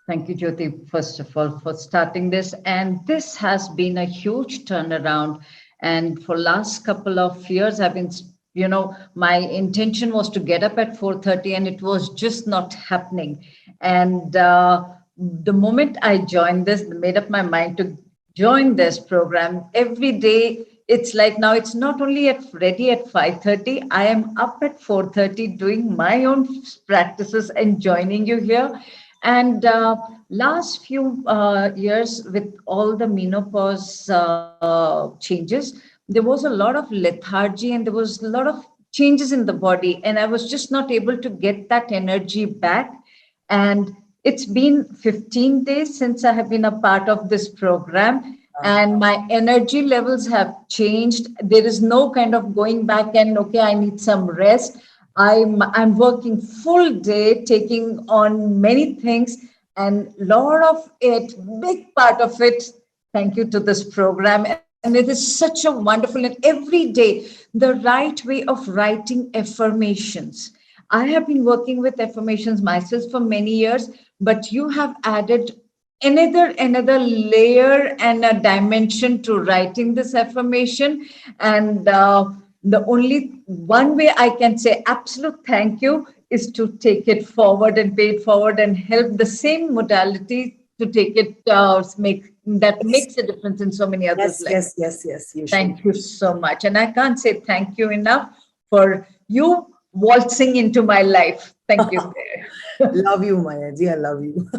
Thank you, Jyoti, first of all, for starting this. And this has been a huge turnaround. And for last couple of years, I've been, my intention was to get up at 4:30, and it was just not happening. And the moment I joined this, made up my mind to join this program every day. It's like now it's not only at ready at 5:30. I am up at 4:30 doing my own practices and joining you here. And last few years, with all the menopause changes, there was a lot of lethargy and there was a lot of changes in the body. And I was just not able to get that energy back. And it's been 15 days since I have been a part of this program. And my energy levels have changed. There is no kind of going back and, okay, I need some rest. I'm working full day, taking on many things, and lot of it, big part of it, thank you to this program. And it is such a wonderful, and every day, the right way of writing affirmations. I have been working with affirmations myself for many years, but you have added another layer and a dimension to writing this affirmation. And the only one way I can say absolute thank you is to take it forward and pay it forward and help the same modality to take it, make that makes a difference in so many others' Yes, lives. yes, yes, yes. You should. Thank you so much. And I can't say thank you enough for you waltzing into my life. Thank you. Love you, Maya ji. I love you.